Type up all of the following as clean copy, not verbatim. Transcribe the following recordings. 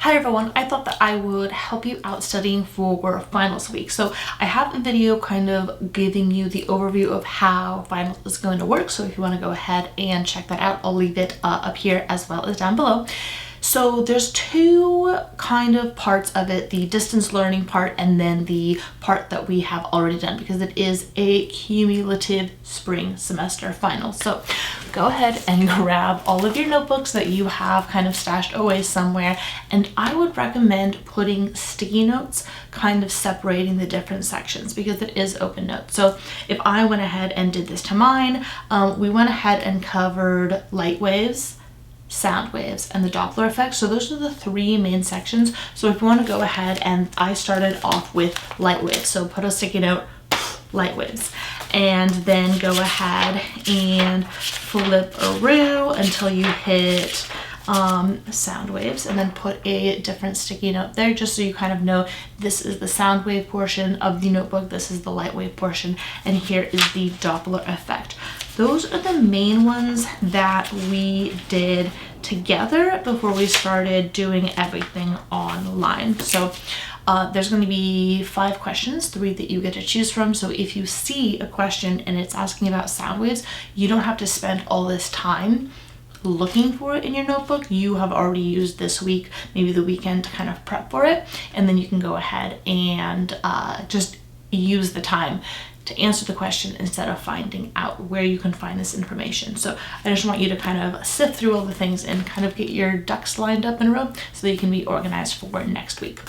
Hi everyone, I thought that I would help you out studying for finals week. So I have a video kind of giving you the overview of how finals is going to work. So if you want to go ahead and check that out, I'll leave it up here as well as down below. So there's two kind of parts of it, the distance learning part and then the part that we have already done, because it is a cumulative spring semester final. So go ahead and grab all of your notebooks that you have kind of stashed away somewhere, and I would recommend putting sticky notes kind of separating the different sections because it is open notes. So if I went ahead and did this to mine, we went ahead and covered light waves, sound waves, and the Doppler effect. So those are the three main sections. So if you want to go ahead, and I started off with light waves, so put a sticky note, light waves, and then go ahead and flip through until you hit sound waves, and then put a different sticky note there just so you kind of know this is the sound wave portion of the notebook, this is the light wave portion, and here is the Doppler effect. Those are the main ones that we did together before we started doing everything online. So there's going to be 5 questions, 3 that you get to choose from. So if you see a question and it's asking about sound waves, you don't have to spend all this time looking for it in your notebook. You have already used this week, maybe the weekend, to kind of prep for it, and then you can go ahead and just use the time to answer the question instead of finding out where you can find this information. So I just want you to kind of sift through all the things and kind of get your ducks lined up in a row so that you can be organized for next week.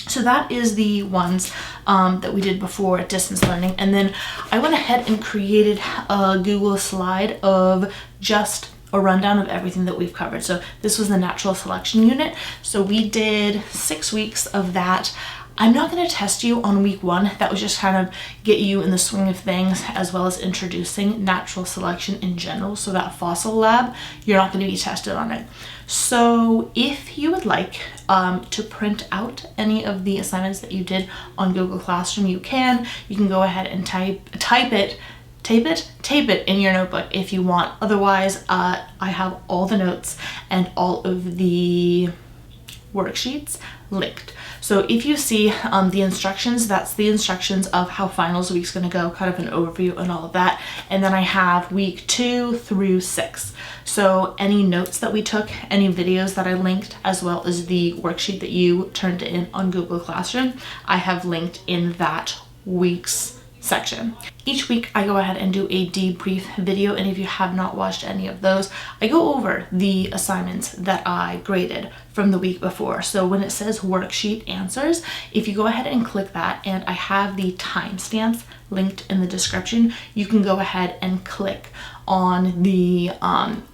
So that is the ones that we did before distance learning. And then I went ahead and created a Google slide of just a rundown of everything that we've covered. So this was the natural selection unit. So we did 6 weeks of that. I'm not going to test you on week 1. That was just kind of get you in the swing of things, as well as introducing natural selection in general. So that fossil lab, you're not going to be tested on it. So if you would like to print out any of the assignments that you did on Google Classroom, you can. You can go ahead and tape it in your notebook if you want. Otherwise, I have all the notes and all of the worksheets linked. So if you see the instructions, that's the instructions of how finals week's going to go, kind of an overview and all of that. And then I have week 2 through 6. So any notes that we took, any videos that I linked, as well as the worksheet that you turned in on Google Classroom, I have linked in that week's section. Each week I go ahead and do a debrief video, and if you have not watched any of those, I go over the assignments that I graded from the week before. So when it says worksheet answers, if you go ahead and click that, and I have the timestamps linked in the description, you can go ahead and click on the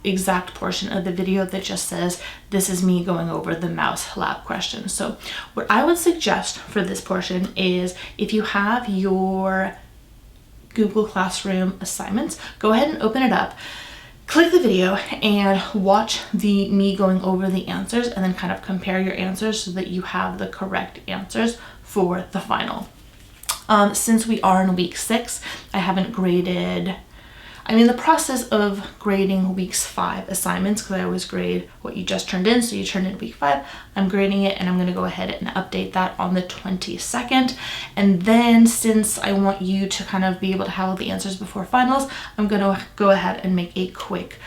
exact portion of the video that just says this is me going over the mouse lab questions. So what I would suggest for this portion is, if you have your Google Classroom assignments, go ahead and open it up, click the video, and watch me going over the answers, and then kind of compare your answers so that you have the correct answers for the final. Since we are in week 6, I haven't graded. I'm in the process of grading week's 5 assignments, because I always grade what you just turned in. So you turned in week 5, I'm grading it, and I'm going to go ahead and update that on the 22nd. And then, since I want you to kind of be able to have all the answers before finals, I'm going to go ahead and make a quick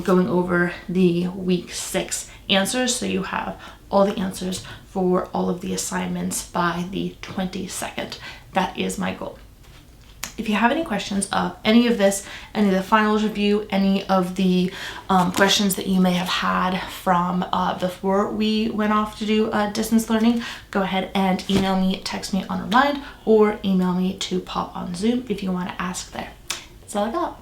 going over the week 6 answers, so you have all the answers for all of the assignments by the 22nd. That is my goal. If you have any questions of any of this, any of the finals review, any of the questions that you may have had from before we went off to do distance learning, go ahead and email me, text me on Remind, or email me to pop on Zoom if you want to ask there. That's all I got.